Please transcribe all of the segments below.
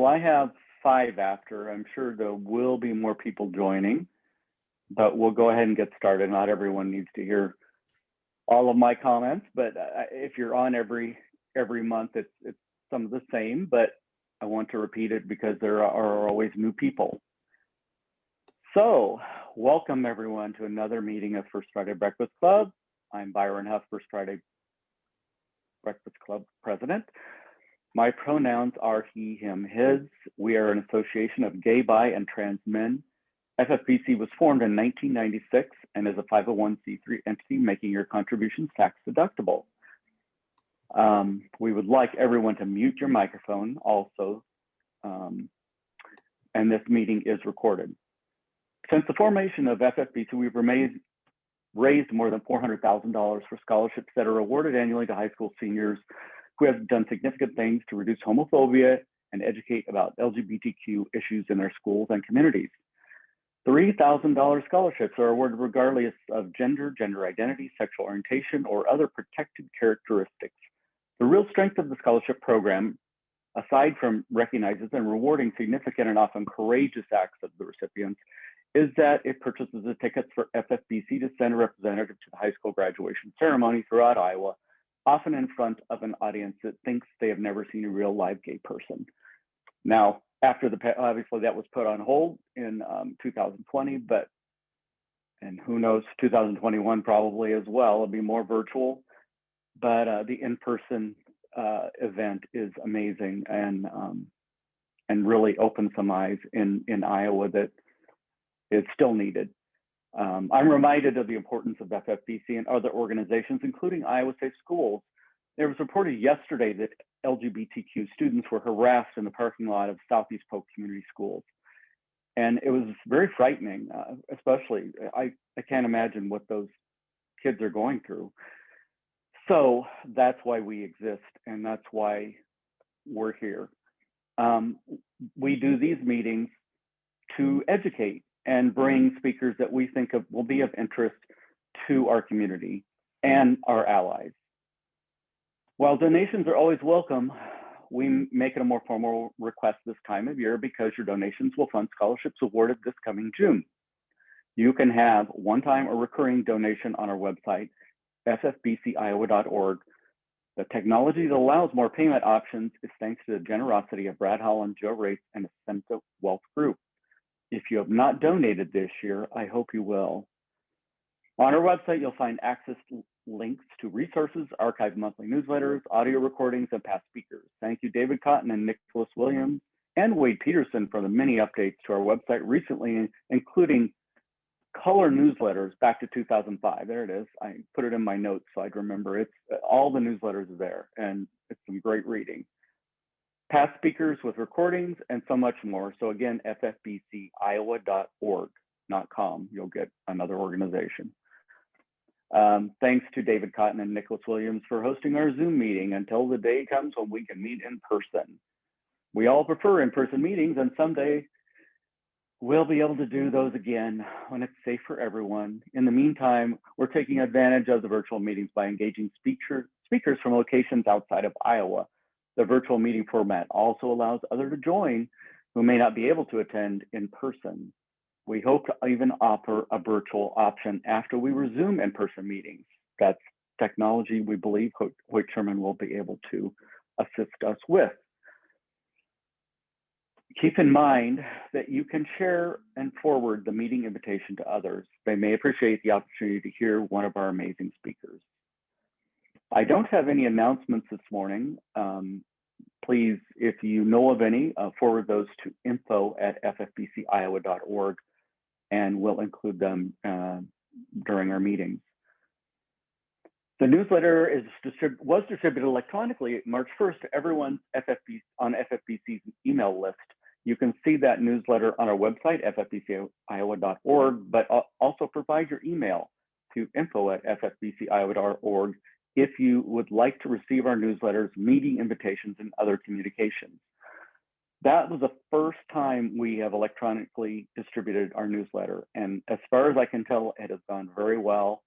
I have 5 after. I'm sure there will be more people joining, but we'll go ahead and get started. Not everyone needs to hear all of my comments, but if you're on every month, it's some of the same, but I want to repeat it because there are always new people. So welcome everyone to another meeting of First Friday Breakfast Club. I'm Byron Huff, First Friday Breakfast Club president. My pronouns are he, him, his. We are an association of gay, bi, and trans men. FFBC was formed in 1996 and is a 501c3 entity, making your contributions tax deductible. We would like everyone to mute your microphone also, and this meeting is recorded. Since the formation of FFBC, we've raised more than $400,000 for scholarships that are awarded annually to high school seniors who have done significant things to reduce homophobia and educate about LGBTQ issues in their schools and communities. $3,000 scholarships are awarded regardless of gender, gender identity, sexual orientation, or other protected characteristics. The real strength of the scholarship program, aside from recognizing and rewarding significant and often courageous acts of the recipients, is that it purchases the tickets for FFBC to send a representative to the high school graduation ceremony throughout Iowa, often in front of an audience that thinks they have never seen a real live gay person. Now, after obviously that was put on hold in 2020, and who knows, 2021 probably as well. It'll be more virtual, but the in-person event is amazing and really opened some eyes in Iowa that is still needed. I'm reminded of the importance of FFBC and other organizations, including Iowa Safe Schools. There was reported yesterday that LGBTQ students were harassed in the parking lot of Southeast Polk Community Schools. And it was very frightening, especially, I can't imagine what those kids are going through. So that's why we exist, and that's why we're here. We do these meetings to educate and bring speakers that we think will be of interest to our community and our allies. While donations are always welcome, we make it a more formal request this time of year because your donations will fund scholarships awarded this coming June. You can have one-time or recurring donation on our website, ffbciowa.org. The technology that allows more payment options is thanks to the generosity of Brad Holland, Joe Race, and the Semta Wealth Group. If you have not donated this year, I hope you will. On our website, you'll find access links to resources, archived monthly newsletters, audio recordings, and past speakers. Thank you, David Cotton and Nicholas Williams and Wade Peterson for the many updates to our website recently, including color newsletters back to 2005. There it is. I put it in my notes so I'd remember. All the newsletters are there, and it's some great reading. Past speakers with recordings and so much more. So again, ffbciowa.org, not .com. You'll get another organization. Thanks to David Cotton and Nicholas Williams for hosting our Zoom meeting until the day comes when we can meet in person. We all prefer in-person meetings, and someday we'll be able to do those again when it's safe for everyone. In the meantime, we're taking advantage of the virtual meetings by engaging speakers from locations outside of Iowa. The virtual meeting format also allows others to join who may not be able to attend in person. We hope to even offer a virtual option after we resume in-person meetings. That's technology we believe Hoyt Sherman will be able to assist us with. Keep in mind that you can share and forward the meeting invitation to others. They may appreciate the opportunity to hear one of our amazing speakers. I don't have any announcements this morning. Please, if you know of any, forward those to info@ffbciowa.org, and we'll include them during our meetings. The newsletter was distributed electronically March 1st to everyone on FFBC's email list. You can see that newsletter on our website, ffbciowa.org, but also provide your email to info@ffbciowa.org if you would like to receive our newsletters, meeting invitations, and other communications. That was the first time we have electronically distributed our newsletter. And as far as I can tell, it has gone very well.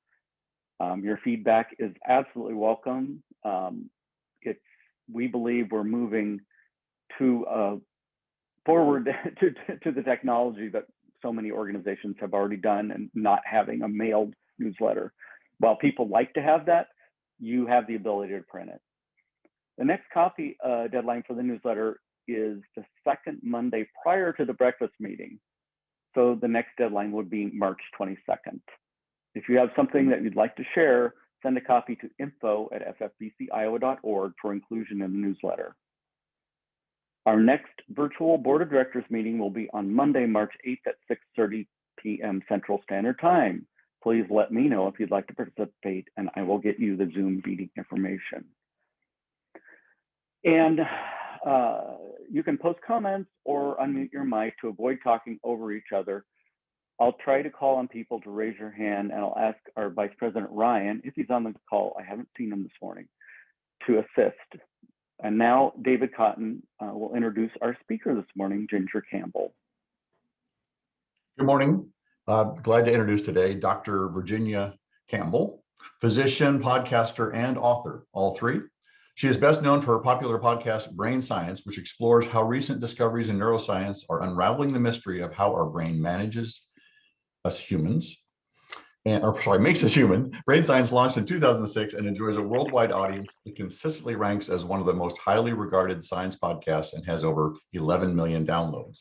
Your feedback is absolutely welcome. We believe we're moving to forward to the technology that so many organizations have already done and not having a mailed newsletter. While people like to have that, you have the ability to print it. The next copy deadline for the newsletter is the second Monday prior to the breakfast meeting. So the next deadline would be March 22nd. If you have something that you'd like to share, send a copy to info@ffbciowa.org for inclusion in the newsletter. Our next virtual board of directors meeting will be on Monday, March 8th at 6:30 p.m. Central Standard Time. Please let me know if you'd like to participate and I will get you the Zoom meeting information. And you can post comments or unmute your mic to avoid talking over each other. I'll try to call on people to raise your hand, and I'll ask our Vice President Ryan, if he's on the call, I haven't seen him this morning, to assist. And now David Cotton will introduce our speaker this morning, Ginger Campbell. Good morning. Glad to introduce today Dr. Virginia Campbell, physician, podcaster, and author, all three. She is best known for her popular podcast, Brain Science, which explores how recent discoveries in neuroscience are unraveling the mystery of how our brain manages us humans, makes us human. Brain Science launched in 2006 and enjoys a worldwide audience. It consistently ranks as one of the most highly regarded science podcasts and has over 11 million downloads.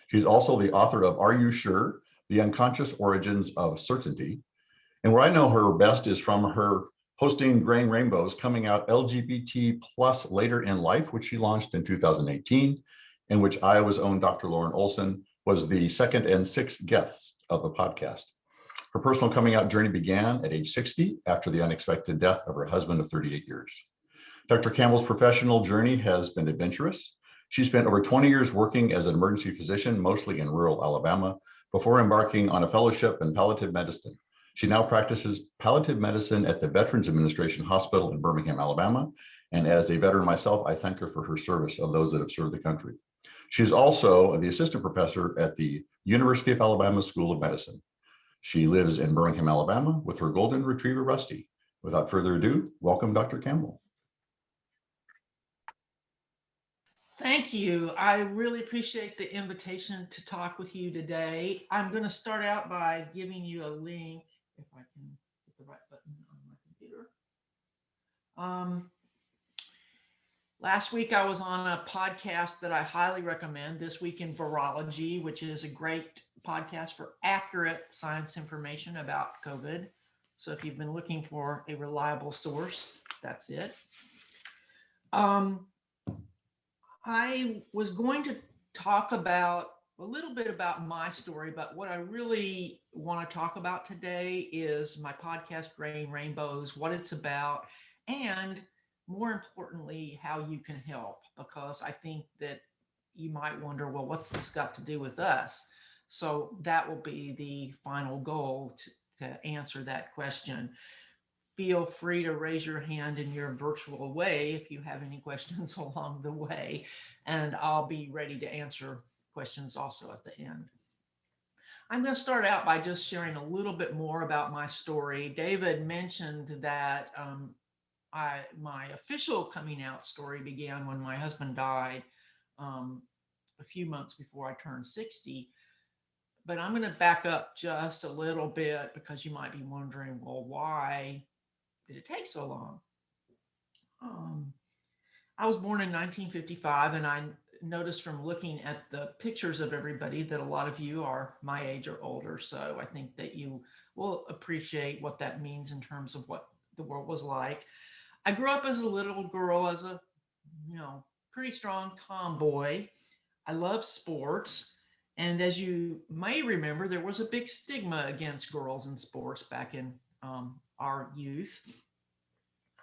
She's also the author of Are You Sure? The Unconscious Origins of Certainty. And where I know her best is from her hosting Graying Rainbows, coming out LGBT plus later in life, which she launched in 2018, in which Iowa's own Dr. Lauren Olson was the second and sixth guest of the podcast. Her personal coming out journey began at age 60 after the unexpected death of her husband of 38 years. Dr. Campbell's professional journey has been adventurous. She spent over 20 years working as an emergency physician, mostly in rural Alabama, before embarking on a fellowship in palliative medicine. She now practices palliative medicine at the Veterans Administration Hospital in Birmingham, Alabama. And as a veteran myself, I thank her for her service of those that have served the country. She's also the assistant professor at the University of Alabama School of Medicine. She lives in Birmingham, Alabama with her golden retriever, Rusty. Without further ado, welcome, Dr. Campbell. Thank you. I really appreciate the invitation to talk with you today. I'm going to start out by giving you a link, if I can hit the right button on my computer. Last week, I was on a podcast that I highly recommend, This Week in Virology, which is a great podcast for accurate science information about COVID. So if you've been looking for a reliable source, that's it. I was going to talk about a little bit about my story, but what I really want to talk about today is my podcast, Graying Rainbows, what it's about, and more importantly, how you can help, because I think that you might wonder, well, what's this got to do with us? So that will be the final goal to answer that question. Feel free to raise your hand in your virtual way if you have any questions along the way, and I'll be ready to answer questions also at the end. I'm going to start out by just sharing a little bit more about my story. David mentioned that my official coming out story began when my husband died a few months before I turned 60. But I'm going to back up just a little bit because you might be wondering, well, why did it take so long? I was born in 1955, and I noticed from looking at the pictures of everybody that a lot of you are my age or older. So I think that you will appreciate what that means in terms of what the world was like. I grew up as a little girl, as a, pretty strong tomboy. I love sports. And as you may remember, there was a big stigma against girls in sports back in our youth.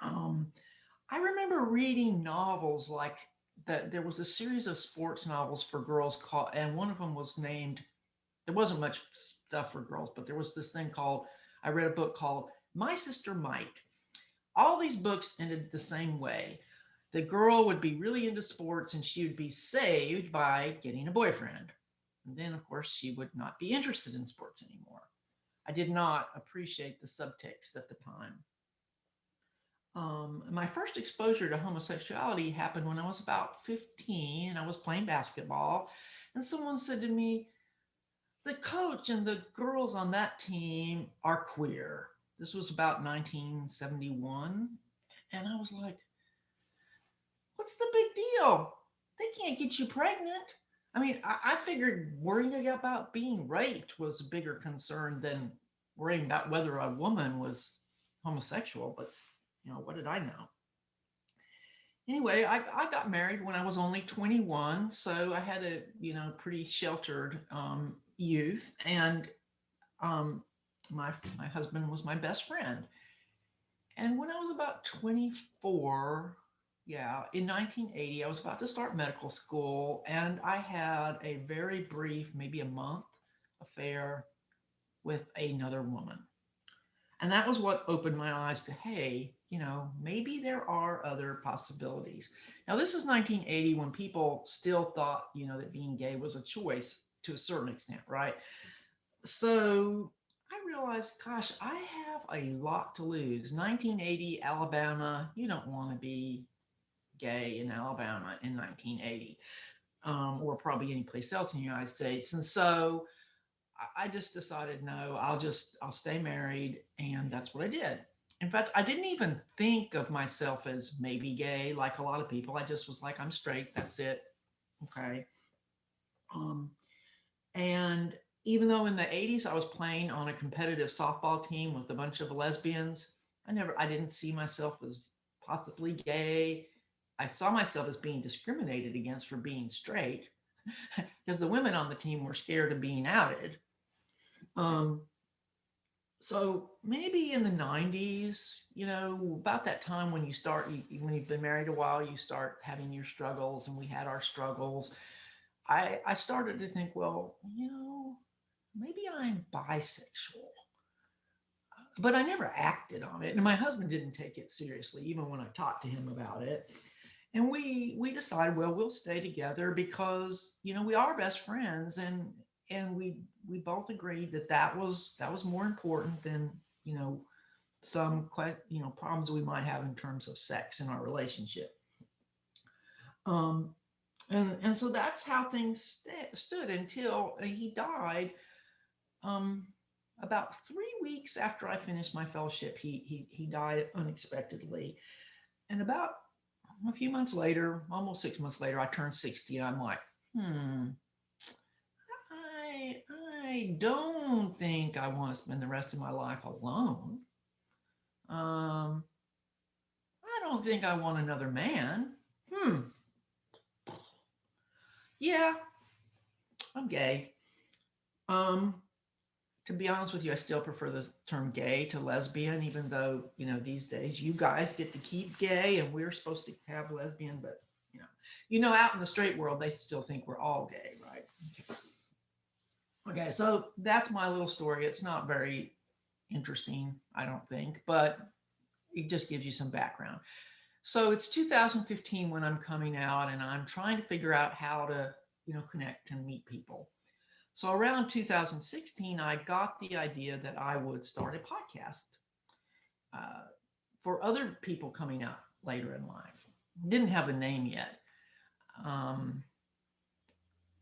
I remember reading novels like that. There was a series of sports novels for girls called, and one of them was named, there wasn't much stuff for girls, but there was this thing called, I read a book called My Sister Mike. All these books ended the same way. The girl would be really into sports and she would be saved by getting a boyfriend. And then, of course, she would not be interested in sports anymore. I did not appreciate the subtext at the time. My first exposure to homosexuality happened when I was about 15 and I was playing basketball. And someone said to me, the coach and the girls on that team are queer. This was about 1971. And I was like, what's the big deal? They can't get you pregnant. I mean, I figured worrying about being raped was a bigger concern than worrying about whether a woman was homosexual. But, what did I know? Anyway, I got married when I was only 21. So I had a, pretty sheltered youth. And my husband was my best friend. And when I was about 24, in 1980, I was about to start medical school, and I had a very brief, maybe a month affair with another woman. And that was what opened my eyes to, hey, maybe there are other possibilities. Now, this is 1980 when people still thought, that being gay was a choice to a certain extent, right? So I realized, gosh, I have a lot to lose. 1980, Alabama, you don't want to be gay in Alabama in 1980, or probably any place else in the United States. And so I just decided, no, I'll stay married. And that's what I did. In fact, I didn't even think of myself as maybe gay like a lot of people. I just was like, I'm straight. That's it. Okay. And even though in the 80s I was playing on a competitive softball team with a bunch of lesbians, I didn't see myself as possibly gay. I saw myself as being discriminated against for being straight because the women on the team were scared of being outed. So maybe in the 90s, about that time when when you've been married a while, you start having your struggles, and we had our struggles. I started to think, well, maybe I'm bisexual, but I never acted on it. And my husband didn't take it seriously, even when I talked to him about it. And we decided, well, we'll stay together because, we are best friends. And we both agreed that was more important than, some, problems we might have in terms of sex in our relationship. And so that's how things stood until he died. About 3 weeks after I finished my fellowship, he died unexpectedly. And about a few months later, almost 6 months later, I turned 60, and I'm like, I don't think I want to spend the rest of my life alone. I don't think I want another man. Yeah, I'm gay. To be honest with you, I still prefer the term gay to lesbian, even though, these days you guys get to keep gay and we're supposed to have lesbian, but out in the straight world, they still think we're all gay, right? Okay, so that's my little story. It's not very interesting, I don't think, but it just gives you some background. So it's 2015 when I'm coming out, and I'm trying to figure out how to, connect and meet people. So around 2016, I got the idea that I would start a podcast for other people coming out later in life. Didn't have a name yet.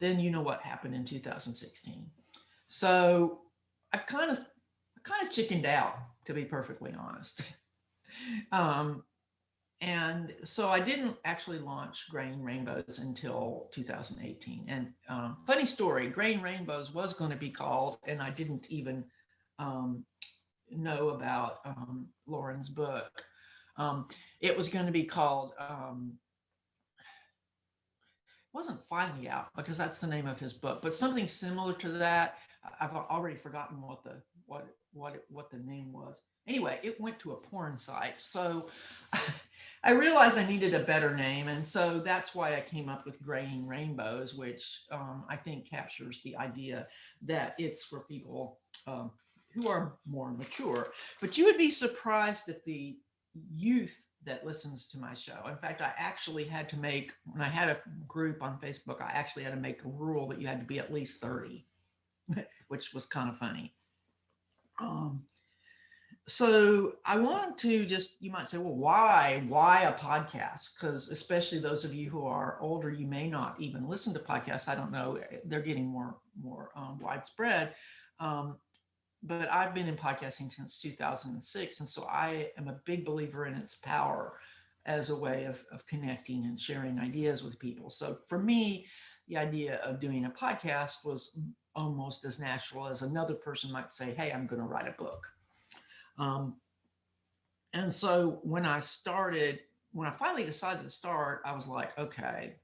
Then you know what happened in 2016. So I kind of chickened out, to be perfectly honest. And so I didn't actually launch Graying Rainbows until 2018. And funny story, Graying Rainbows was going to be called, and I didn't even know about Lauren's book. It was going to be called, wasn't Finally Out, because that's the name of his book, but something similar to that. I've already forgotten what the name was. Anyway, it went to a porn site. So I realized I needed a better name. And so that's why I came up with Graying Rainbows, which I think captures the idea that it's for people who are more mature. But you would be surprised at the youth that listens to my show. In fact, I actually had to make, when I had a group on Facebook, I actually had to make a rule that you had to be at least 30, which was kind of funny. So I want to just, you might say, well, why a podcast? Because especially those of you who are older, you may not even listen to podcasts. I don't know. They're getting more widespread. Um, but I've been in podcasting since 2006. And so I am a big believer in its power as a way of connecting and sharing ideas with people. So for me, the idea of doing a podcast was almost as natural as another person might say, hey, I'm going to write a book. Um, and so when I finally decided to start, I was like, okay,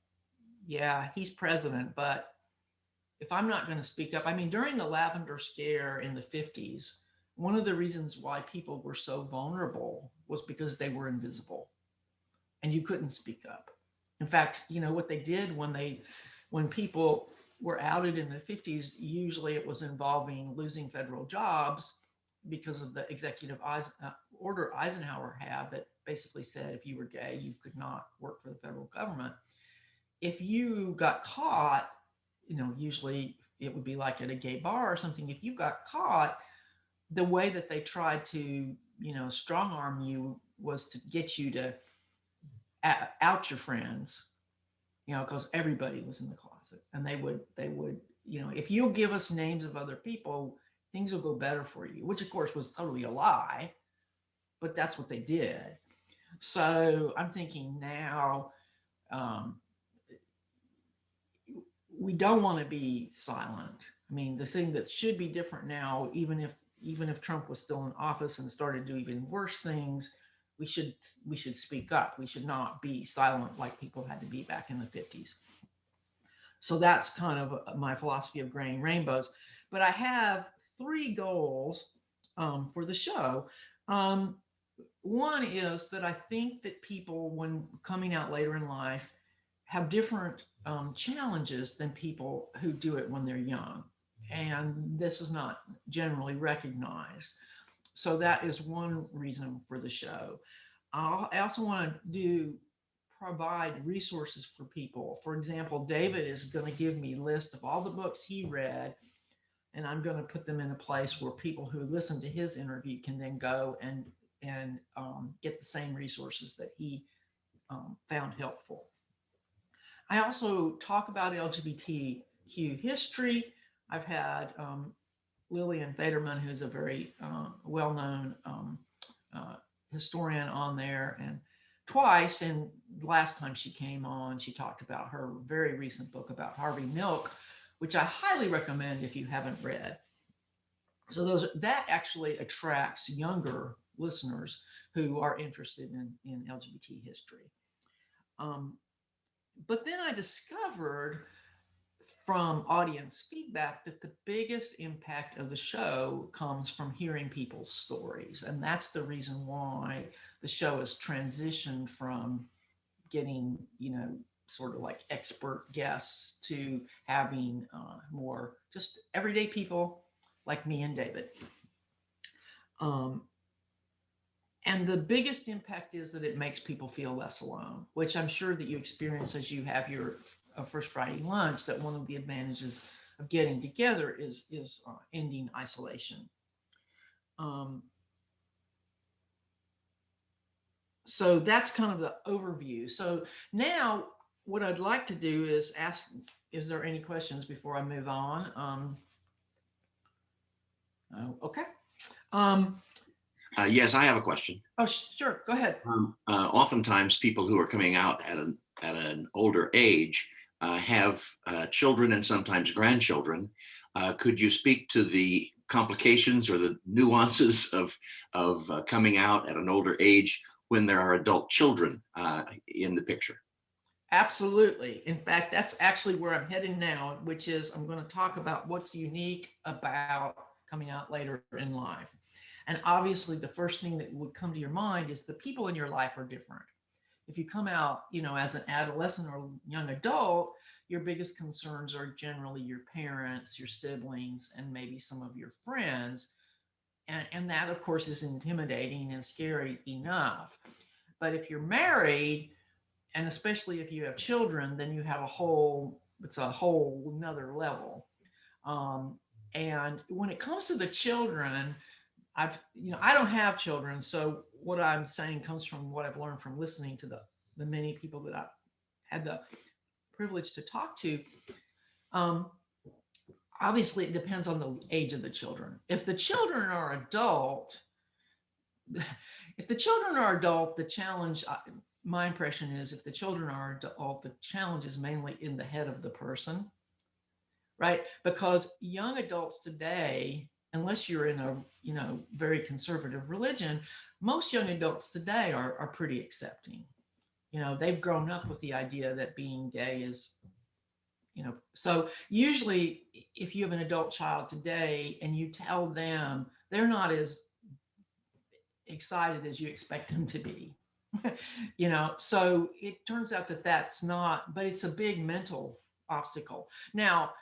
yeah, he's president, but if I'm not going to speak up, I mean, during the Lavender Scare in the 50s, one of the reasons why people were so vulnerable was because they were invisible and you couldn't speak up. In fact, you know what they did when people were outed in the 50s, usually it was involving losing federal jobs because of the executive order Eisenhower had that basically said if you were gay, you could not work for the federal government. If you got caught, you know, usually it would be like at a gay bar or something. If you got caught, the way that they tried to, you know, strong arm you was to get you to out your friends, you know, because everybody was in the closet, and they would, you know, if you'll give us names of other people, things will go better for you, which of course was totally a lie, but that's what they did. So I'm thinking now, um, we don't want to be silent. I mean, the thing that should be different now, even if Trump was still in office and started to do even worse things, we should speak up. We should not be silent like people had to be back in the 50s. So that's kind of my philosophy of graying rainbows. But I have three goals for the show. Um, One is that I think that people, when coming out later in life, have different challenges than people who do it when they're young. And this is not generally recognized. So that is one reason for the show. I also want to provide resources for people. For example, David is going to give me a list of all the books he read, and I'm going to put them in a place where people who listen to his interview can then go and get the same resources that he found helpful. I also talk about LGBTQ history. I've had Lillian Federman, who's a very well-known uh, historian, on there, and twice. And last time she came on, she talked about her very recent book about Harvey Milk, which I highly recommend if you haven't read. So that actually attracts younger listeners who are interested in LGBT history. Um, but then I discovered from audience feedback that the biggest impact of the show comes from hearing people's stories. And that's the reason why the show has transitioned from getting, you know, sort of like expert guests to having more just everyday people like me and David. Um, and the biggest impact is that it makes people feel less alone, which I'm sure that you experience as you have your First Friday lunch, that one of the advantages of getting together is ending isolation. So that's kind of the overview. So now what I'd like to do is ask, is there any questions before I move on? Okay. Yes, I have a question. Oh, sure. Go ahead. Oftentimes, people who are coming out at an older age have children and sometimes grandchildren. Could you speak to the complications or the nuances of coming out at an older age when there are adult children in the picture? Absolutely. In fact, that's actually where I'm heading now, which is I'm going to talk about what's unique about coming out later in life. And obviously, the first thing that would come to your mind is the people in your life are different. If you come out, you know, as an adolescent or young adult, your biggest concerns are generally your parents, your siblings, and maybe some of your friends. And that, of course, is intimidating and scary enough. But if you're married, and especially if you have children, then you have it's a whole another level. And when it comes to the children, I don't have children, so what I'm saying comes from what I've learned from listening to the many people that I've had the privilege to talk to. Obviously, it depends on the age of the children. If the children are adult, the challenge, my impression is, if the children are adult, the challenge is mainly in the head of the person, right? Because young adults today, unless you're in a very conservative religion, most young adults today are pretty accepting. They've grown up with the idea that being gay is, so usually if you have an adult child today and you tell them, they're not as excited as you expect them to be. So it turns out that that's not, but it's a big mental obstacle. Now,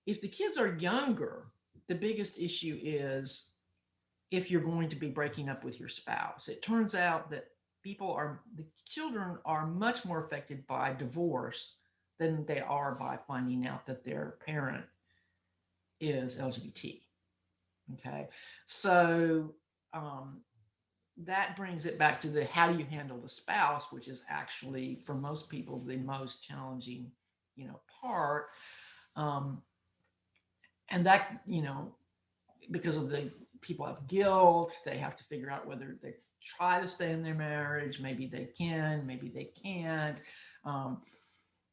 if the kids are younger, the biggest issue is if you're going to be breaking up with your spouse. It turns out that the children are much more affected by divorce than they are by finding out that their parent is LGBT. Okay. So that brings it back to how do you handle the spouse, which is actually, for most people, the most challenging, part. And that, because of the people have guilt, they have to figure out whether they try to stay in their marriage. Maybe they can, maybe they can't.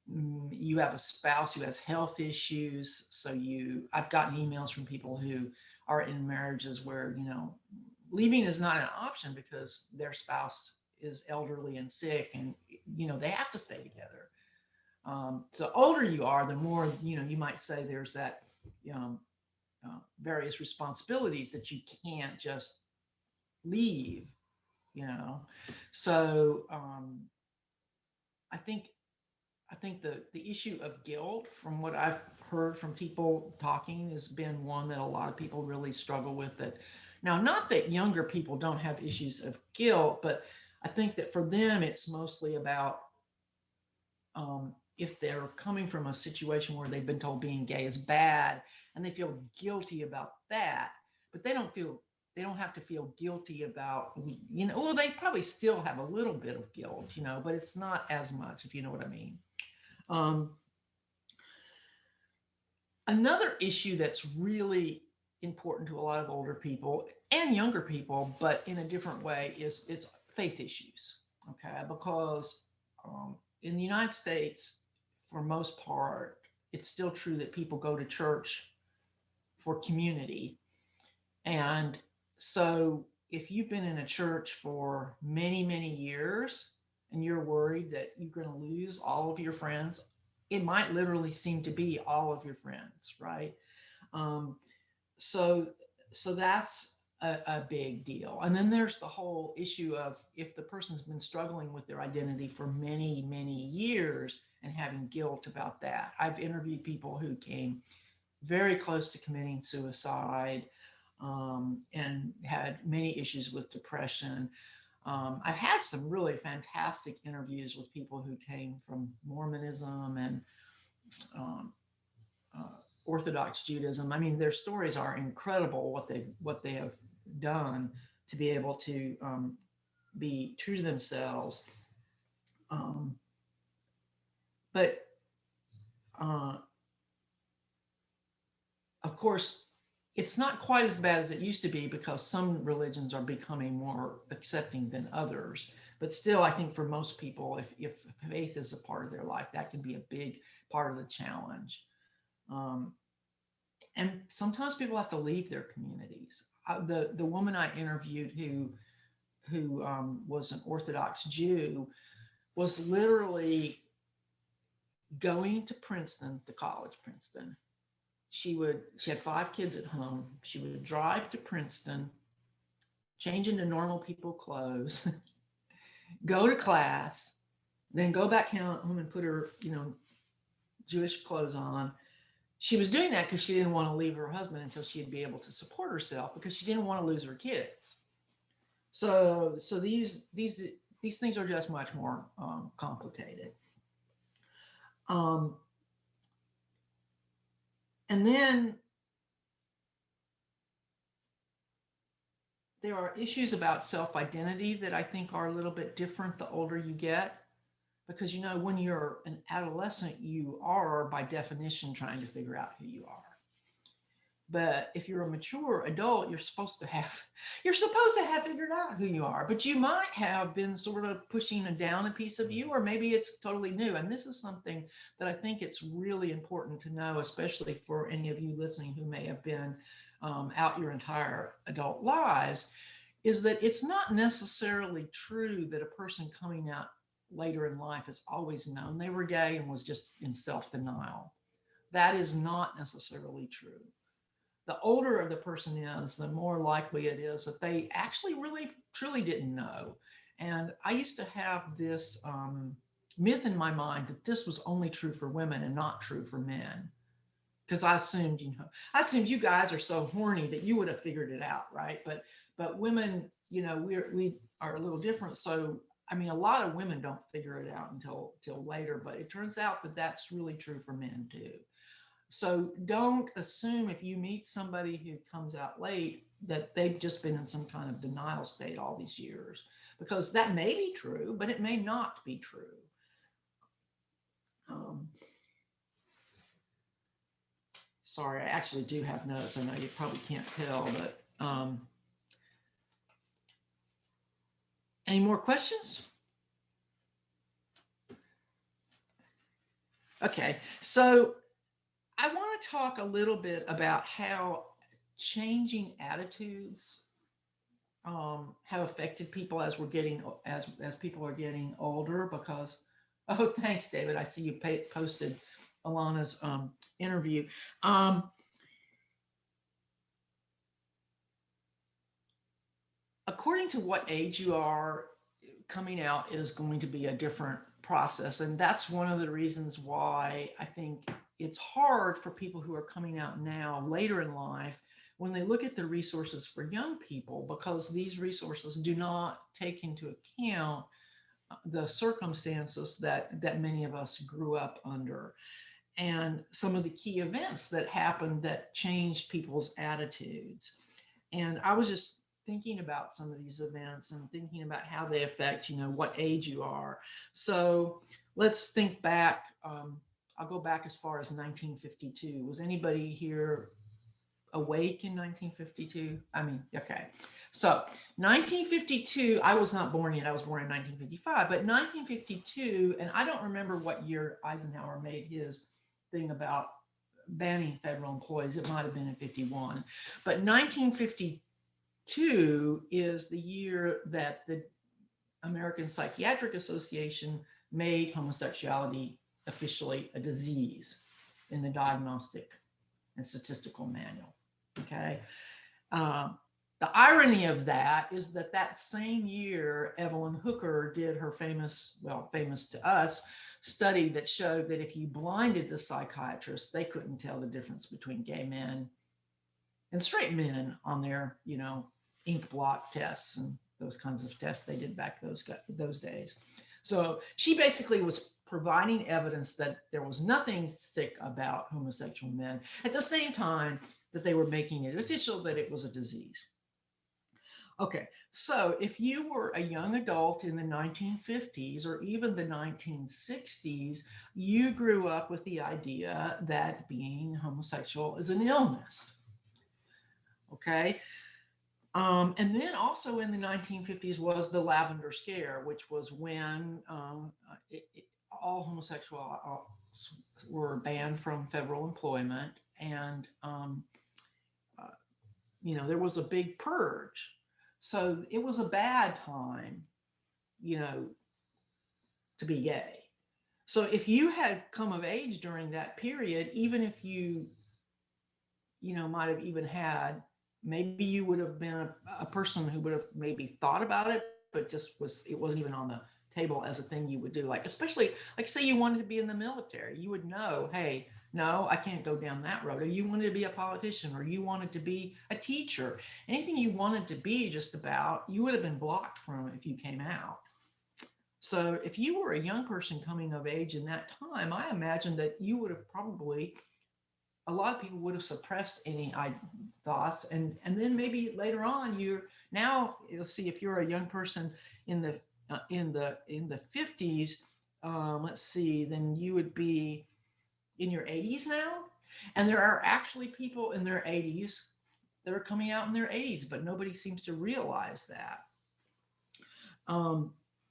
You have a spouse who has health issues. So I've gotten emails from people who are in marriages where, leaving is not an option because their spouse is elderly and sick and, they have to stay together. So older you are, the more, you might say there's that, various responsibilities that you can't just leave, So I think the issue of guilt, from what I've heard from people talking, has been one that a lot of people really struggle with. That now, not that younger people don't have issues of guilt, but I think that for them, it's mostly about if they're coming from a situation where they've been told being gay is bad and they feel guilty about that, but they don't have to feel guilty about, well, they probably still have a little bit of guilt, but it's not as much, if you know what I mean. Another issue that's really important to a lot of older people and younger people, but in a different way, is faith issues. Okay, because in the United States, for most part, it's still true that people go to church for community. And so if you've been in a church for many, many years and you're worried that you're going to lose all of your friends, it might literally seem to be all of your friends, right? So that's a big deal. And then there's the whole issue of if the person's been struggling with their identity for many, many years and having guilt about that. I've interviewed people who came very close to committing suicide and had many issues with depression. I've had some really fantastic interviews with people who came from Mormonism and Orthodox Judaism. I mean, their stories are incredible, what they have done to be able to be true to themselves. But of course, it's not quite as bad as it used to be because some religions are becoming more accepting than others. But still, I think for most people, if faith is a part of their life, that can be a big part of the challenge. And sometimes people have to leave their communities. The woman I interviewed who was an Orthodox Jew was literally going to Princeton, the college Princeton. She had 5 kids at home. She would drive to Princeton, change into normal people clothes, go to class, then go back home and put her, Jewish clothes on. She was doing that because she didn't want to leave her husband until she'd be able to support herself, because she didn't want to lose her kids. So these things are just much more complicated. And then there are issues about self-identity that I think are a little bit different the older you get. Because, you know, when you're an adolescent, you are by definition trying to figure out who you are. But if you're a mature adult, you're supposed to have figured out who you are, but you might have been sort of pushing down a piece of you, or maybe it's totally new. And this is something that I think it's really important to know, especially for any of you listening who may have been out your entire adult lives, is that it's not necessarily true that a person coming out later in life has always known they were gay and was just in self-denial. That is not necessarily true. The older the person is, the more likely it is that they actually really truly didn't know. And I used to have this myth in my mind that this was only true for women and not true for men. Because I assumed you guys are so horny that you would have figured it out, right? But women, you know, we are a little different. So I mean, a lot of women don't figure it out until later, but it turns out that that's really true for men too. So don't assume if you meet somebody who comes out late that they've just been in some kind of denial state all these years, because that may be true, but it may not be true. Sorry, I actually do have notes. I know you probably can't tell, but any more questions? Okay, so I want to talk a little bit about how changing attitudes have affected people as we're getting as people are getting older. Because, oh, thanks, David. I see you posted Alana's interview. According to what age you are, coming out is going to be a different process. And that's one of the reasons why I think it's hard for people who are coming out now later in life when they look at the resources for young people, because these resources do not take into account the circumstances that many of us grew up under, and some of the key events that happened that changed people's attitudes. And I was just thinking about some of these events and thinking about how they affect, you know, what age you are. So let's think back. I'll go back as far as 1952. Was anybody here awake in 1952? I mean, okay. So 1952, I was not born yet. I was born in 1955, but 1952, and I don't remember what year Eisenhower made his thing about banning federal employees. It might have been in 51, but 1952 is the year that the American Psychiatric Association made homosexuality officially a disease in the Diagnostic and Statistical Manual. Okay. The irony of that is that same year, Evelyn Hooker did her famous to us, study that showed that if you blinded the psychiatrists, they couldn't tell the difference between gay men and straight men on their, you know, ink blot tests and those kinds of tests they did back those days. So she basically was providing evidence that there was nothing sick about homosexual men, at the same time that they were making it official that it was a disease. Okay, so if you were a young adult in the 1950s or even the 1960s, you grew up with the idea that being homosexual is an illness. Okay. And then also in the 1950s was the Lavender Scare, which was when all homosexuals were banned from federal employment. And, you know, there was a big purge. So it was a bad time, you know, to be gay. So if you had come of age during that period, even if you know, might have even had, maybe you would have been a person who would have maybe thought about it, but it wasn't even on the table as a thing you would do. Like, especially like say you wanted to be in the military, you would know, hey, no, I can't go down that road. Or you wanted to be a politician, or you wanted to be a teacher, anything you wanted to be just about, you would have been blocked from if you came out. So if you were a young person coming of age in that time, I imagine that you would have probably a lot of people would have suppressed any thoughts, and then maybe later on now you'll see if you're a young person in the 50s, let's see, then you would be in your 80s now, and there are actually people in their 80s that are coming out in their 80s, but nobody seems to realize that.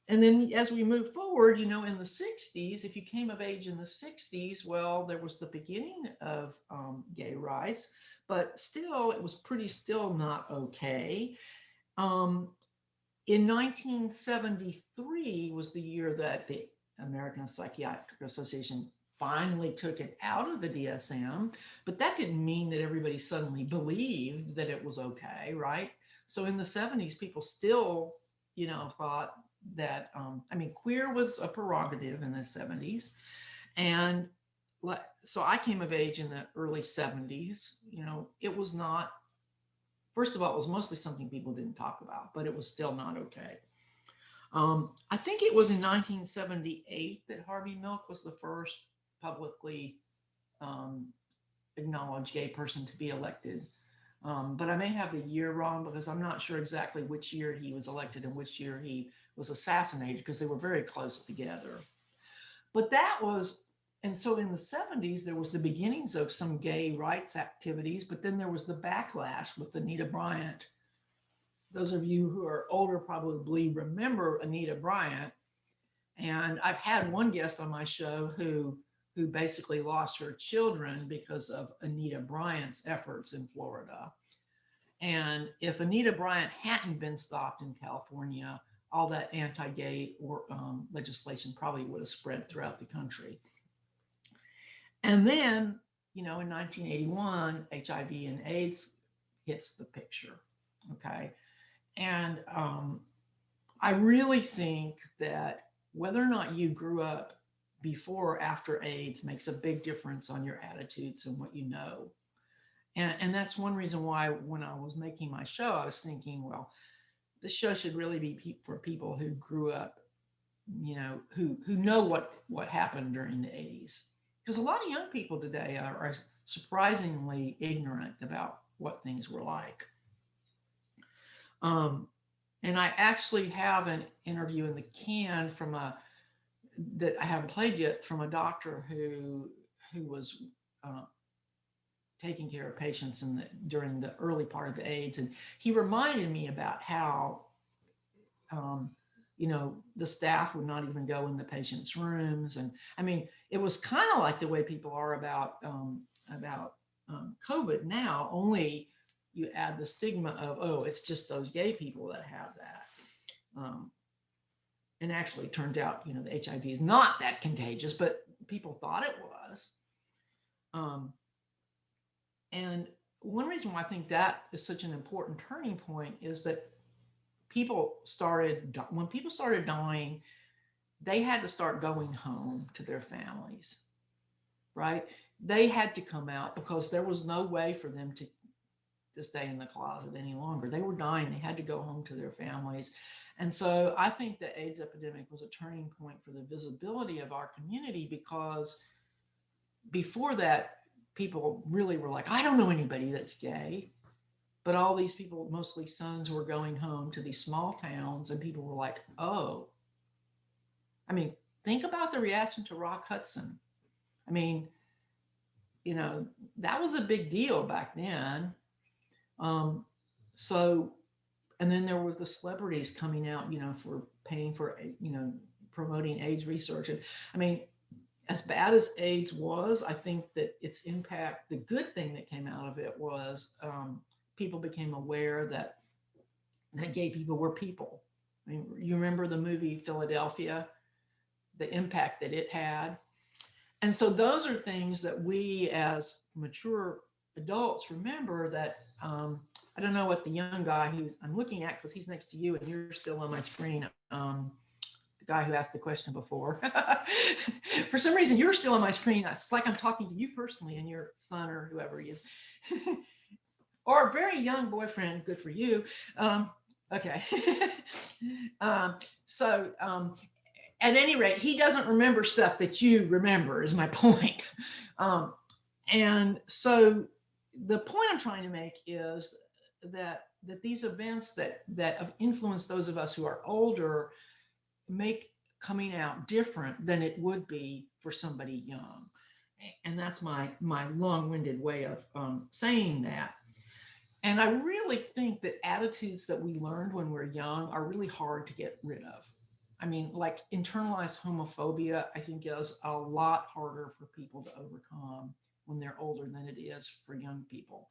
And then as we move forward, in the 60s, if you came of age in the 60s, well, there was the beginning of gay rights, but still, it was still not okay. In 1973 was the year that the American Psychiatric Association finally took it out of the DSM, but that didn't mean that everybody suddenly believed that it was okay, right? So in the 70s, people still, thought that, queer was a prerogative in the 70s. And so I came of age in the early 70s. It was not, first of all, it was mostly something people didn't talk about, but it was still not okay. I think it was in 1978 that Harvey Milk was the first publicly acknowledged gay person to be elected. But I may have the year wrong, because I'm not sure exactly which year he was elected and which year he was assassinated, because they were very close together. But and so in the 70s, there was the beginnings of some gay rights activities, but then there was the backlash with Anita Bryant. Those of you who are older probably remember Anita Bryant. And I've had one guest on my show who basically lost her children because of Anita Bryant's efforts in Florida. And if Anita Bryant hadn't been stopped in California, all that anti-gay legislation probably would have spread throughout the country. And then, in 1981, HIV and AIDS hits the picture, okay? And I really think that whether or not you grew up before or after AIDS makes a big difference on your attitudes and what you know. And that's one reason why when I was making my show, I was thinking, well, this show should really be for people who grew up, who know what happened during the 80s. Because a lot of young people today are surprisingly ignorant about what things were like. And I actually have an interview in the can that I haven't played yet, from a doctor who was taking care of patients during the early part of the AIDS. And he reminded me about how, the staff would not even go in the patient's rooms. And it was kind of like the way people are about COVID now, only you add the stigma of, oh, it's just those gay people that have that. And actually it turned out, the HIV is not that contagious, but people thought it was. And one reason why I think that is such an important turning point is that when people started dying, they had to start going home to their families, right? They had to come out because there was no way for them to stay in the closet any longer. They were dying. They had to go home to their families. And so I think the AIDS epidemic was a turning point for the visibility of our community, because before that, people really were like, I don't know anybody that's gay. But all these people, mostly sons, were going home to these small towns, and people were like, oh. Think about the reaction to Rock Hudson. That was a big deal back then. And then there were the celebrities coming out, for paying for, promoting AIDS research. And as bad as AIDS was, I think that its impact, the good thing that came out of it was people became aware that gay people were people. You remember the movie Philadelphia, the impact that it had. And so those are things that we as mature adults remember, that I don't know what the young guy I'm looking at, because he's next to you and you're still on my screen, the guy who asked the question before. For some reason, you're still on my screen. It's like I'm talking to you personally, and your son or whoever he is. Or a very young boyfriend, good for you. Okay. So at any rate, he doesn't remember stuff that you remember, is my point. And so the point I'm trying to make is that these events that have influenced those of us who are older make coming out different than it would be for somebody young. And that's my long-winded way of saying that. And I really think that attitudes that we learned when we're young are really hard to get rid of. I mean, like internalized homophobia, I think is a lot harder for people to overcome when they're older than it is for young people.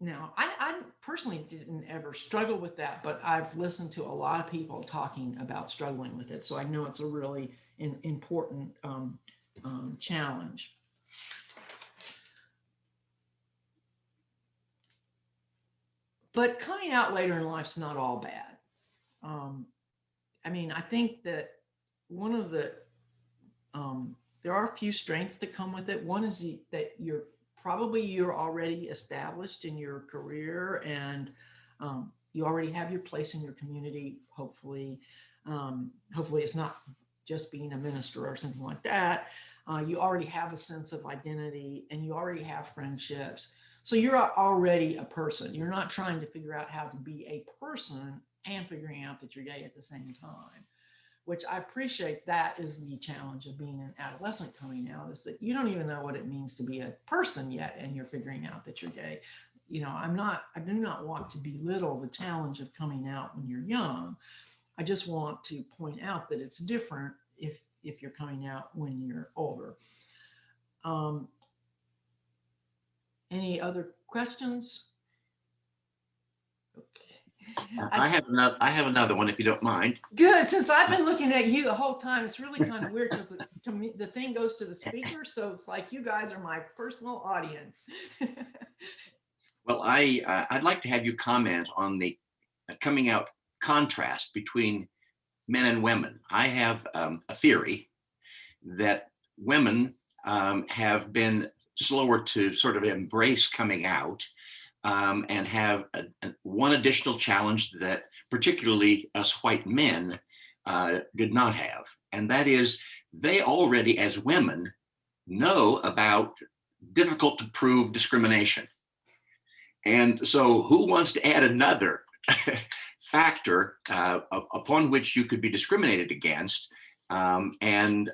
Now, I personally didn't ever struggle with that, but I've listened to a lot of people talking about struggling with it. So I know it's a really important challenge. But coming out later in life's not all bad. I mean, I think that one of the, there are a few strengths that come with it. One is that you're already established in your career, and you already have your place in your community, hopefully. Hopefully it's not just being a minister or something like that. You already have a sense of identity, and you already have friendships. So you're already a person. You're not trying to figure out how to be a person and figuring out that you're gay at the same time, which I appreciate. That is the challenge of being an adolescent coming out, is that you don't even know what it means to be a person yet, and you're figuring out that you're gay. You know, I do not want to belittle the challenge of coming out when you're young. I just want to point out that it's different if you're coming out when you're older. Any other questions? Okay. I have another one, if you don't mind. Good. Since I've been looking at you the whole time, it's really kind of weird because the thing goes to the speaker, so it's like you guys are my personal audience. Well, I'd like to have you comment on the coming out contrast between men and women. I have a theory that women have been slower to sort of embrace coming out, and have one additional challenge that particularly us white men did not have. And that is, they already, as women, know about difficult to prove discrimination. And so who wants to add another factor upon which you could be discriminated against, and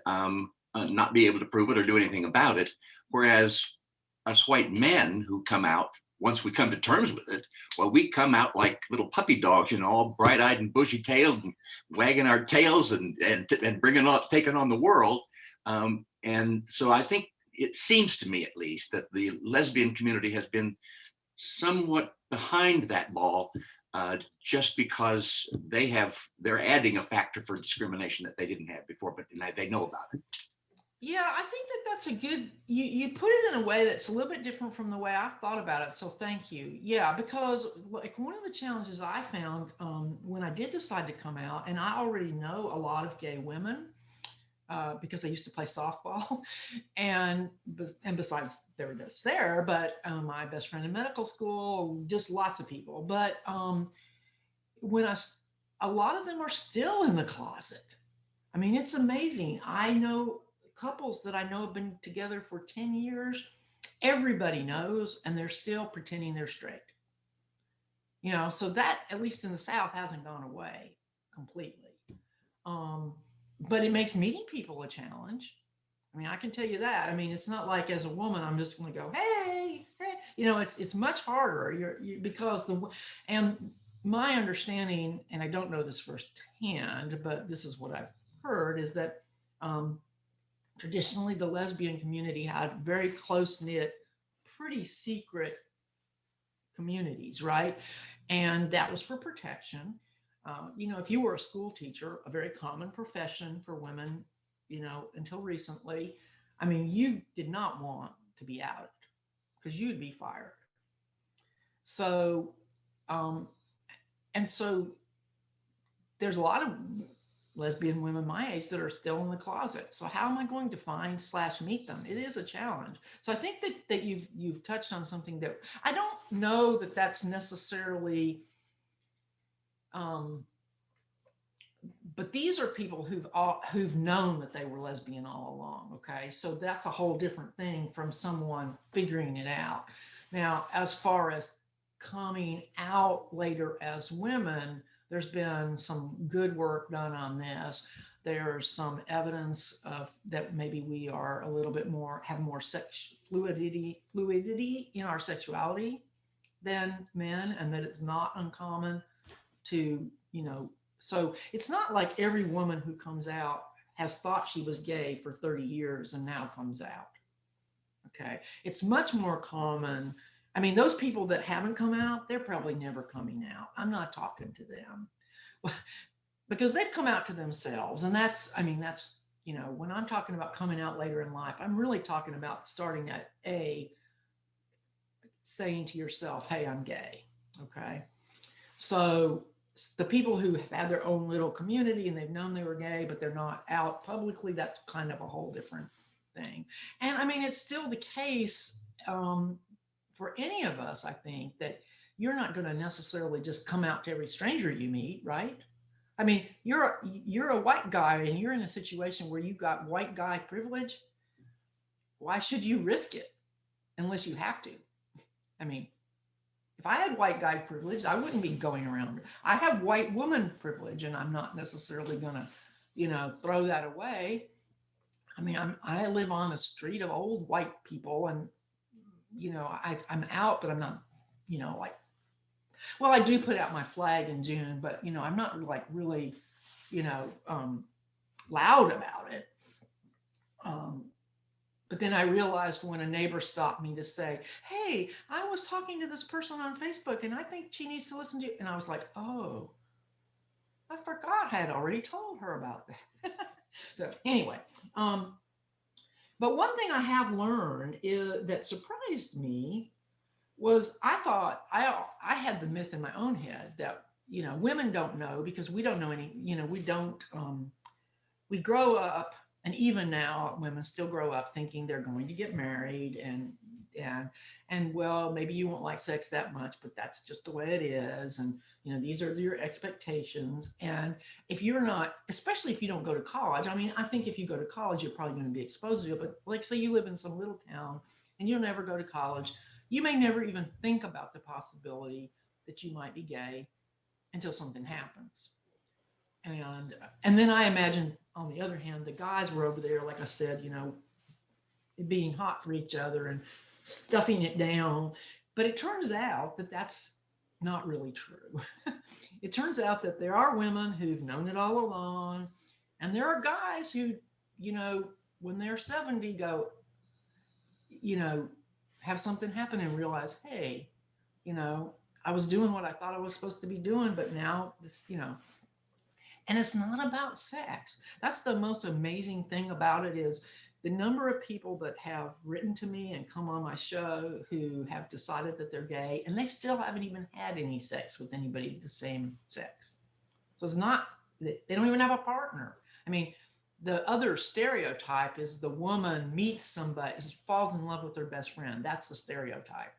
not be able to prove it or do anything about it? Whereas us white men who come out, once we come to terms with it, well, we come out like little puppy dogs, you know, all bright-eyed and bushy-tailed and wagging our tails and taking on the world. And so I think it seems to me, at least, that the lesbian community has been somewhat behind that ball, just because they're adding a factor for discrimination that they didn't have before, but they know about it. Yeah, I think that's a good, you put it in a way that's a little bit different from the way I thought about it. So thank you. Yeah, because like one of the challenges I found when I did decide to come out, and I already know a lot of gay women because I used to play softball, and besides there were this there, but my best friend in medical school, just lots of people. But a lot of them are still in the closet. I mean, it's amazing. I know couples that I know have been together for 10 years. Everybody knows, and they're still pretending they're straight. You know, so that, at least in the South, hasn't gone away completely. But it makes meeting people a challenge. I mean, I can tell you that. I mean, it's not like as a woman, I'm just going to go, hey, you know, it's much harder. Because and my understanding, and I don't know this firsthand, but this is what I've heard, is that traditionally the lesbian community had very close-knit, pretty secret communities, right? And that was for protection. You know, if you were a school teacher, a very common profession for women, you know, until recently, I mean, you did not want to be outed because you'd be fired. So, and so there's a lot of lesbian women my age that are still in the closet. So how am I going to find/meet them? It is a challenge. So I think that you've touched on something that I don't know that that's necessarily but these are people who've known that they were lesbian all along. Okay, so that's a whole different thing from someone figuring it out. Now, as far as coming out later as women, there's been some good work done on this. There's some evidence of that maybe we are a little bit more, have more fluidity in our sexuality than men, and that it's not uncommon to, so it's not like every woman who comes out has thought she was gay for 30 years and now comes out. Okay. It's much more common. I mean, those people that haven't come out, they're probably never coming out. I'm not talking to them because they've come out to themselves. And that's, when I'm talking about coming out later in life, I'm really talking about starting at saying to yourself, hey, I'm gay. Okay. So the people who have had their own little community and they've known they were gay, but they're not out publicly, that's kind of a whole different thing. And I mean, it's still the case for any of us, I think, that you're not going to necessarily just come out to every stranger you meet, right? I mean, you're a white guy and you're in a situation where you got white guy privilege. Why should you risk it unless you have to? I mean, if I had white guy privilege, I wouldn't be going around. I have white woman privilege, and I'm not necessarily going to, throw that away. I mean, I live on a street of old white people, and, I'm out, but I'm not, well, I do put out my flag in June, but, I'm not like really, loud about it. But then I realized when a neighbor stopped me to say, hey, I was talking to this person on Facebook and I think she needs to listen to you. And I was like, oh, I forgot I had already told her about that. So anyway, but one thing I have learned that surprised me was I thought I had the myth in my own head that, women don't know because we don't know any, we don't, we grow up. And even now, women still grow up thinking they're going to get married and well, maybe you won't like sex that much, but that's just the way it is. And, these are your expectations. And if you're not, especially if you don't go to college, I mean, I think if you go to college, you're probably going to be exposed to it. But like, say you live in some little town and you'll never go to college, you may never even think about the possibility that you might be gay until something happens. And then I imagine, on the other hand, the guys were over there, like I said, being hot for each other and stuffing it down. But it turns out that that's not really true. It turns out that there are women who've known it all along. And there are guys who, when they're 70, go, have something happen and realize, hey, I was doing what I thought I was supposed to be doing, but now this, and it's not about sex. That's the most amazing thing about it is the number of people that have written to me and come on my show who have decided that they're gay and they still haven't even had any sex with anybody of the same sex. So it's not, they don't even have a partner. I mean, the other stereotype is the woman meets somebody, falls in love with her best friend. That's the stereotype.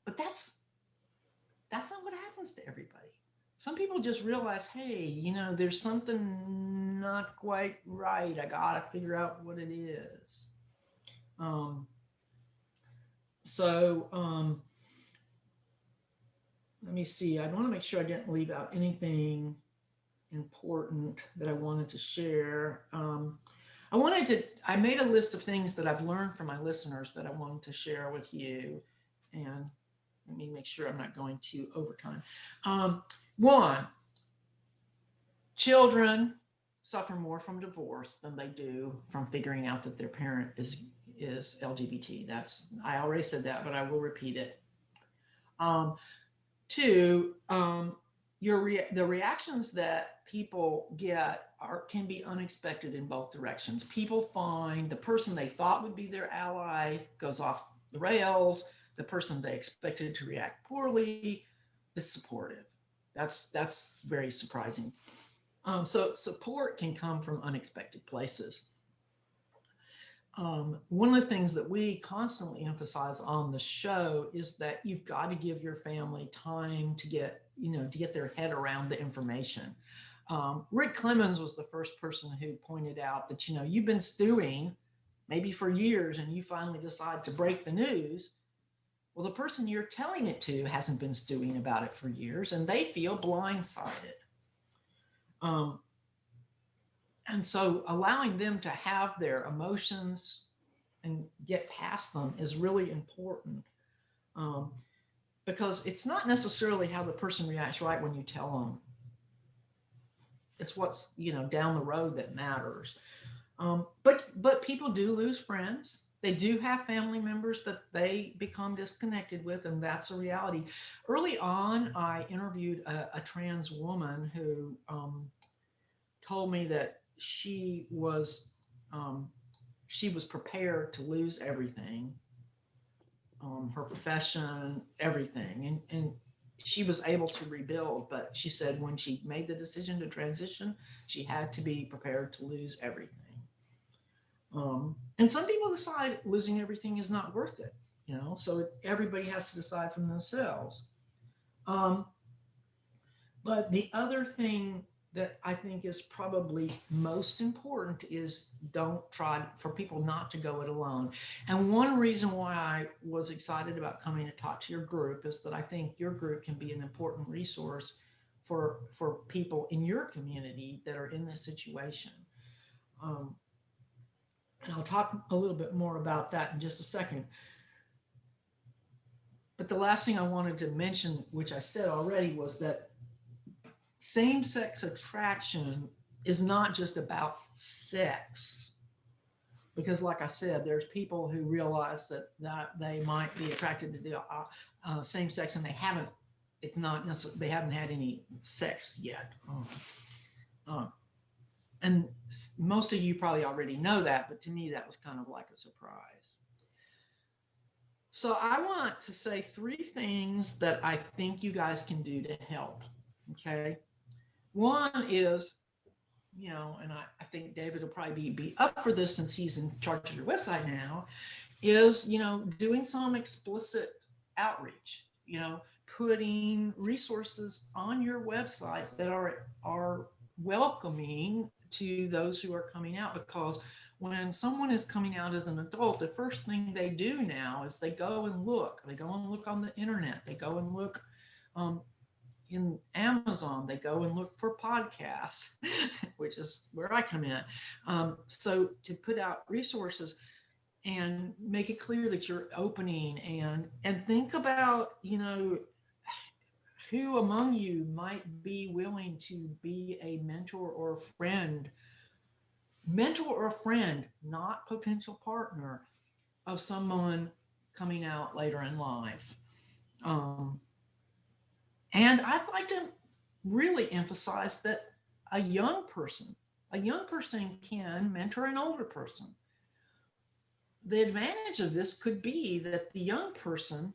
But that's not what happens to everybody. Some people just realize, hey, there's something not quite right. I got to figure out what it is. Let me see. I want to make sure I didn't leave out anything important that I wanted to share. I made a list of things that I've learned from my listeners that I wanted to share with you. And let me make sure I'm not going to overtime. One, children suffer more from divorce than they do from figuring out that their parent is LGBT. I already said that, but I will repeat it. Two, the reactions that people get can be unexpected in both directions. People find the person they thought would be their ally goes off the rails. The person they expected to react poorly is supportive. That's very surprising. So support can come from unexpected places. One of the things that we constantly emphasize on the show is that you've got to give your family time to get their head around the information. Rick Clemens was the first person who pointed out that, you've been stewing maybe for years and you finally decide to break the news. Well, the person you're telling it to hasn't been stewing about it for years and they feel blindsided. And so allowing them to have their emotions and get past them is really important, because it's not necessarily how the person reacts right when you tell them. It's what's, down the road that matters. But people do lose friends. They do have family members that they become disconnected with, and that's a reality. Early on, I interviewed a trans woman who told me that she was prepared to lose everything, her profession, everything, and she was able to rebuild. But she said when she made the decision to transition, she had to be prepared to lose everything. And some people decide losing everything is not worth it, so everybody has to decide for themselves. But the other thing that I think is probably most important is don't try for people not to go it alone. And one reason why I was excited about coming to talk to your group is that I think your group can be an important resource for people in your community that are in this situation. And I'll talk a little bit more about that in just a second. But the last thing I wanted to mention, which I said already, was that same-sex attraction is not just about sex. Because like I said, there's people who realize that they might be attracted to the same sex and they haven't had any sex yet. And most of you probably already know that, but to me, that was kind of like a surprise. So I want to say 3 things that I think you guys can do to help, okay? One is, and I think David will probably be up for this since he's in charge of your website now, is, doing some explicit outreach, putting resources on your website that are welcoming to those who are coming out. Because when someone is coming out as an adult, the first thing they do now is they go and look on the internet, they go and look in Amazon, they go and look for podcasts, which is where I come in. So to put out resources and make it clear that you're opening, and think about, who among you might be willing to be a mentor or friend, not potential partner of someone coming out later in life. And I'd like to really emphasize that a young person can mentor an older person. The advantage of this could be that the young person,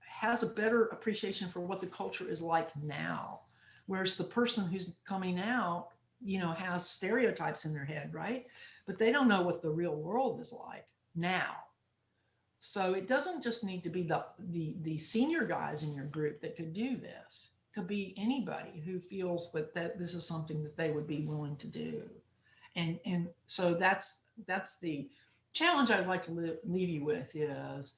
has a better appreciation for what the culture is like now, whereas the person who's coming out, has stereotypes in their head, right? But they don't know what the real world is like now. So it doesn't just need to be the senior guys in your group that could do this. It could be anybody who feels that this is something that they would be willing to do. And so that's the challenge I'd like to leave you with is,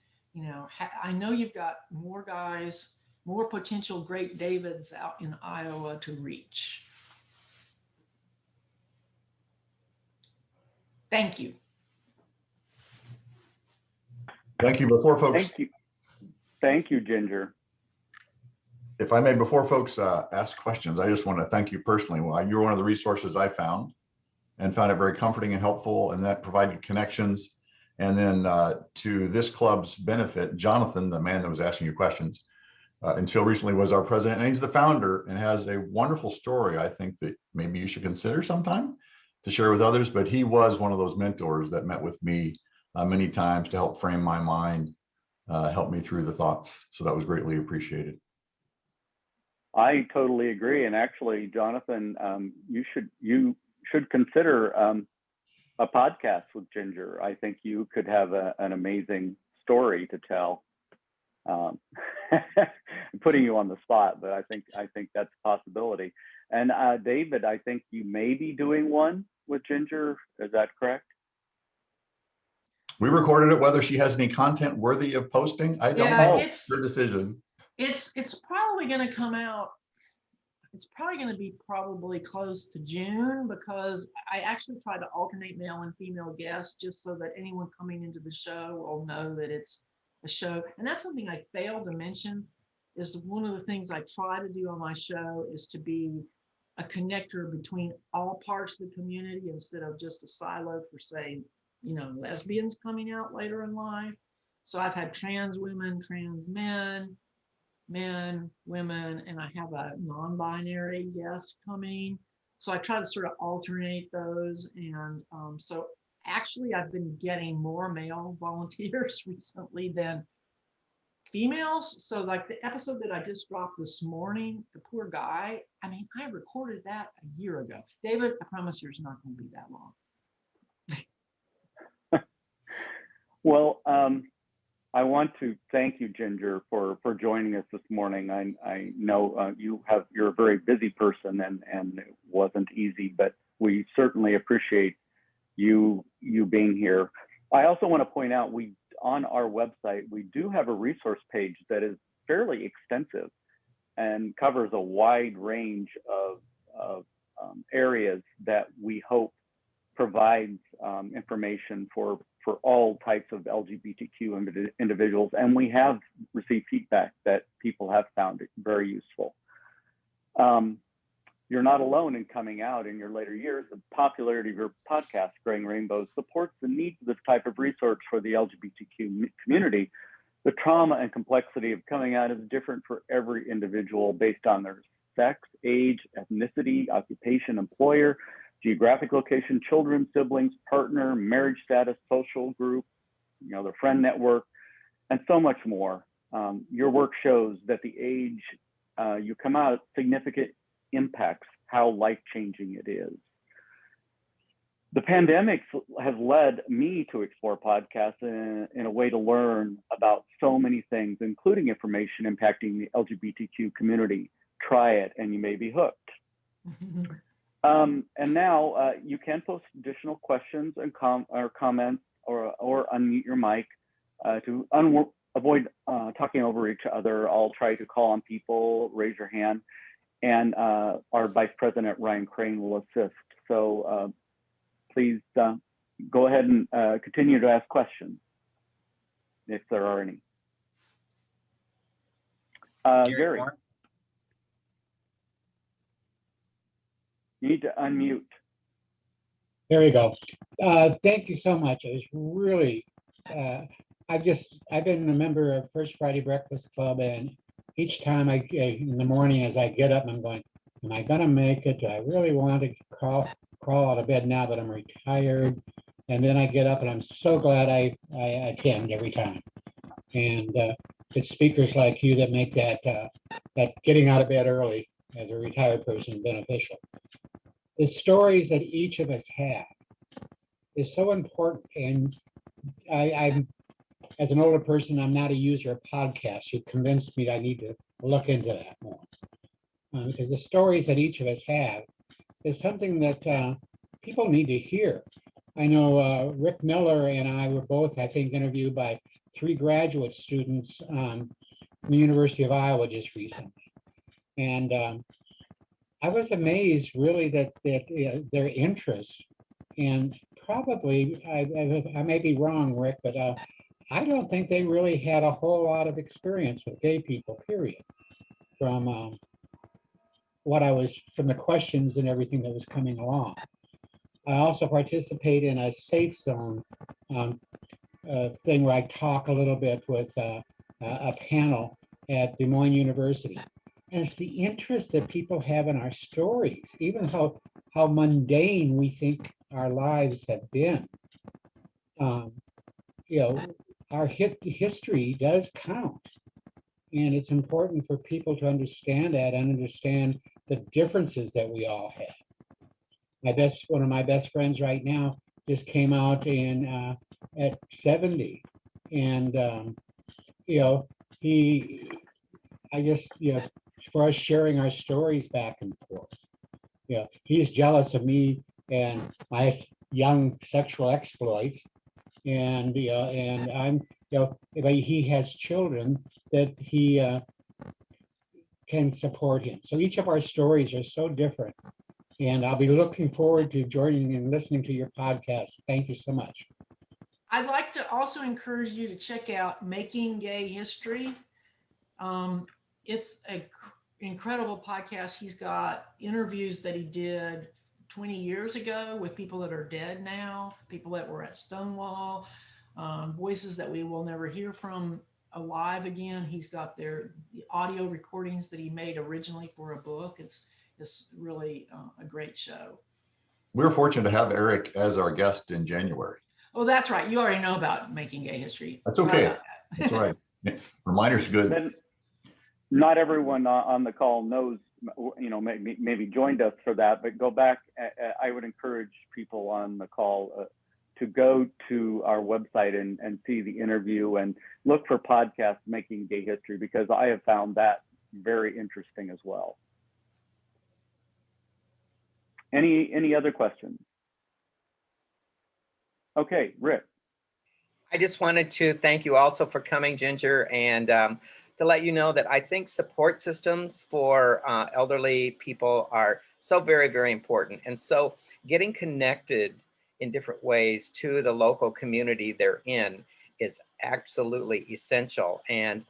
I know you've got more guys, more potential great Davids out in Iowa to reach. Thank you. Thank you. Before folks, Thank you, Ginger. if I may, before folks ask questions, I just want to thank you personally. You're one of the resources I found and found it very comforting and helpful, and that provided connections. And then to this club's benefit, Jonathan, the man that was asking you questions, until recently was our president, and he's the founder and has a wonderful story I think that maybe you should consider sometime to share with others. But he was one of those mentors that met with me many times to help frame my mind, help me through the thoughts. So that was greatly appreciated. I totally agree. And actually, Jonathan, you should consider a podcast with Ginger. I think you could have an amazing story to tell. I'm putting you on the spot, but I think that's a possibility. And David, I think you may be doing one with Ginger. Is that correct? We recorded it. Whether she has any content worthy of posting, I don't know. It's your decision. It's probably going to come out. It's probably going to be probably close to June, because I actually try to alternate male and female guests just so that anyone coming into the show will know that it's a show. And that's something I failed to mention, is one of the things I try to do on my show is to be a connector between all parts of the community instead of just a silo for, say, lesbians coming out later in life. So I've had trans women, trans men, women, and I have a non-binary guest coming. So I try to sort of alternate those. And so actually I've been getting more male volunteers recently than females. So like the episode that I just dropped this morning, the poor guy, I mean, I recorded that a year ago. David, I promise yours not going to be that long. Well, I want to thank you, Ginger, for joining us this morning. I know you're a very busy person, and it wasn't easy, but we certainly appreciate you being here. I also want to point out, on our website, we do have a resource page that is fairly extensive and covers a wide range of areas that we hope provides information for all types of LGBTQ individuals. And we have received feedback that people have found it very useful. You're not alone in coming out in your later years. The popularity of your podcast, Graying Rainbows, supports the need for this type of research for the LGBTQ community. The trauma and complexity of coming out is different for every individual based on their sex, age, ethnicity, occupation, employer, geographic location, children, siblings, partner, marriage status, social group, their friend network, and so much more. Your work shows that the age you come out significant impacts how life-changing it is. The pandemic has led me to explore podcasts in a way to learn about so many things, including information impacting the LGBTQ community. Try it and you may be hooked. And now you can post additional questions and comments or unmute your mic to avoid talking over each other. I'll try to call on people, raise your hand, and our Vice President, Ryan Crane, will assist. So please go ahead and continue to ask questions if there are any. Gary. You need to unmute. There we go. Thank you so much. It was really, I've been a member of First Friday Breakfast Club, and each time in the morning as I get up, I'm going, am I going to make it? Do I really want to crawl out of bed now that I'm retired? And then I get up and I'm so glad I attend every time. And it's speakers like you that make that getting out of bed early as a retired person beneficial. The stories that each of us have is so important. And I'm, as an older person, I'm not a user of podcasts. You convinced me that I need to look into that more. Because the stories that each of us have is something that people need to hear. I know Rick Miller and I were both, I think, interviewed by 3 graduate students from the University of Iowa just recently. And I was amazed really that their interest, and probably, I may be wrong, Rick, but I don't think they really had a whole lot of experience with gay people, period, from from the questions and everything that was coming along. I also participate in a safe zone thing where I talk a little bit with a panel at Des Moines University. And it's the interest that people have in our stories, even how mundane we think our lives have been. Our history does count. And it's important for people to understand that and understand the differences that we all have. One of my best friends right now just came out at 70. And, I guess, for us sharing our stories back and forth. He's jealous of me and my young sexual exploits. And, and I'm, but he has children that he can support him. So each of our stories are so different. And I'll be looking forward to joining and listening to your podcast. Thank you so much. I'd like to also encourage you to check out Making Gay History. It's an incredible podcast. He's got interviews that he did 20 years ago with people that are dead now, people that were at Stonewall, voices that we will never hear from alive again. He's got the audio recordings that he made originally for a book. It's really a great show. We're fortunate to have Eric as our guest in January. Oh, that's right. You already know about Making Gay History. That's okay. That's right. Reminder's good. And not everyone on the call knows, maybe joined us for that, but go back. I would encourage people on the call to go to our website and see the interview and look for podcasts Making Gay History, because I have found that very interesting as well. Any other questions? Okay, Rick. I just wanted to thank you also for coming, Ginger, and to let you know that I think support systems for elderly people are so very, very important. And so getting connected in different ways to the local community they're in is absolutely essential. And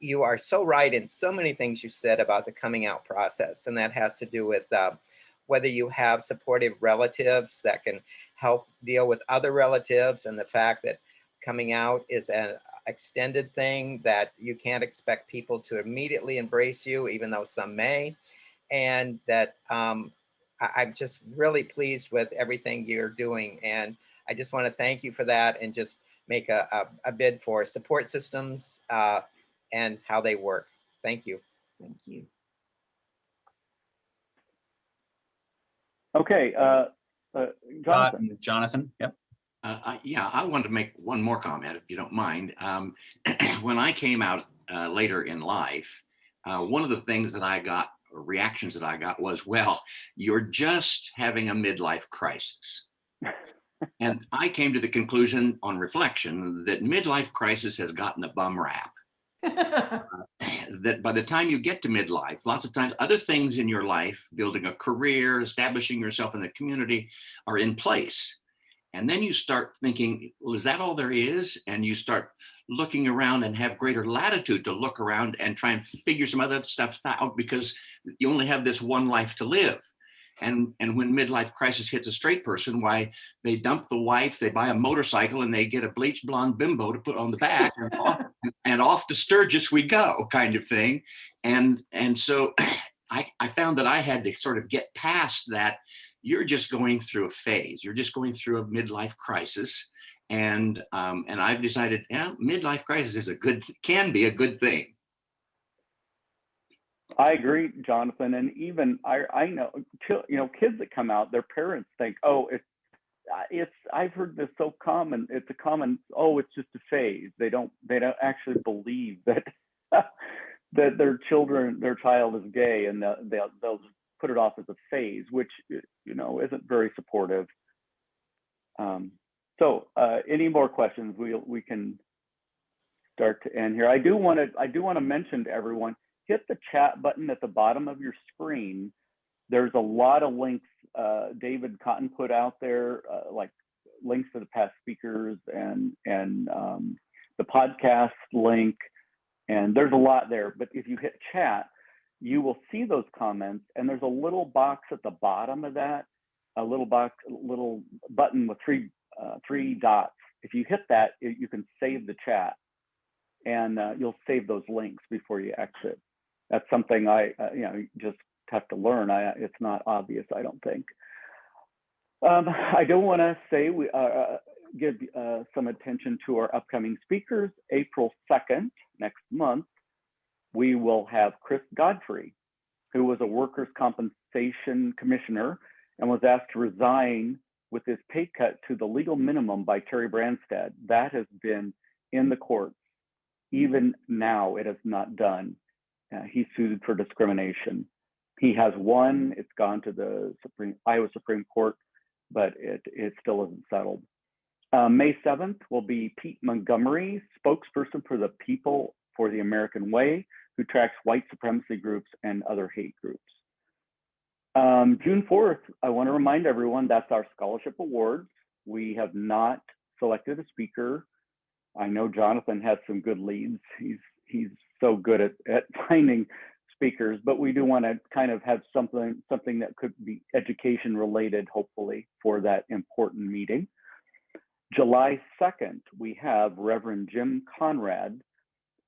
you are so right in so many things you said about the coming out process. And that has to do with whether you have supportive relatives that can help deal with other relatives, and the fact that coming out is an extended thing, that you can't expect people to immediately embrace you, even though some may. And that I'm just really pleased with everything you're doing. And I just want to thank you for that, and just make a bid for support systems and how they work. Thank you. Thank you. Okay, Jonathan. Jonathan, yep. Yeah, I wanted to make one more comment, if you don't mind. When I came out later in life, one of the things that I got, or reactions that I got, was, well, you're just having a midlife crisis. And I came to the conclusion on reflection that midlife crisis has gotten a bum rap. That by the time you get to midlife, lots of times other things in your life, building a career, establishing yourself in the community, are in place. And then you start thinking, well, is that all there is? And you start looking around and have greater latitude to look around and try and figure some other stuff out, because you only have this one life to live. And when midlife crisis hits a straight person, why, they dump the wife, they buy a motorcycle, and they get a bleached blonde bimbo to put on the back, and off to Sturgis we go, kind of thing. And so I found that I had to sort of get past that. You're just going through a phase. You're just going through a midlife crisis. And I've decided, yeah, midlife crisis can be a good thing. I agree, Jonathan. And even I know, kids that come out, their parents think, oh, it's I've heard this so common. It's a common, oh, it's just a phase. They don't actually believe that that their child is gay, and they'll put it off as a phase, which isn't very supportive. So any more questions? We can start to end here. I do want to mention to everyone, hit the chat button at the bottom of your screen. There's a lot of links David Cotton put out there, like links to the past speakers and the podcast link, and there's a lot there. But if you hit chat, you will see those comments, and there's a little box at the bottom of that, a little button with three dots. If you hit that, you can save the chat, and you'll save those links before you exit. That's something I just have to learn. It's not obvious, I don't think. I do want to say we give some attention to our upcoming speakers. April 2nd, next month, we will have Chris Godfrey, who was a workers' compensation commissioner and was asked to resign with his pay cut to the legal minimum by Terry Branstad. That has been in the courts even now it is not done. He sued for discrimination. He has won. It's gone to the Iowa Supreme Court, but it still isn't settled. May 7th will be Pete Montgomery, spokesperson for the People for the American Way, who tracks white supremacy groups and other hate groups. June 4th, I want to remind everyone that's our scholarship awards. We have not selected a speaker. I know Jonathan has some good leads. He's so good at finding speakers, but we do want to kind of have something that could be education related, hopefully, for that important meeting. July 2nd, we have Reverend Jim Conrad.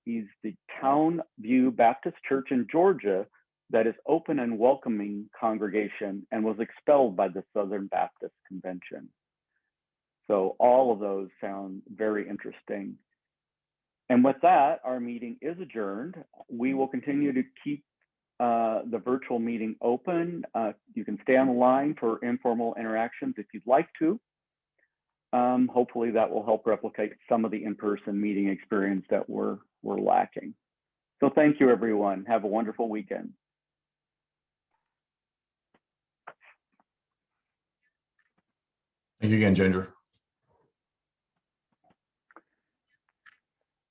He's the Town View Baptist Church in Georgia that is open and welcoming congregation and was expelled by the Southern Baptist Convention. So all of those sound very interesting. And with that, our meeting is adjourned. We will continue to keep the virtual meeting open. You can stay on the line for informal interactions if you'd like to. Hopefully that will help replicate some of the in-person meeting experience that we're lacking. So thank you, everyone. Have a wonderful weekend. Thank you again, Ginger.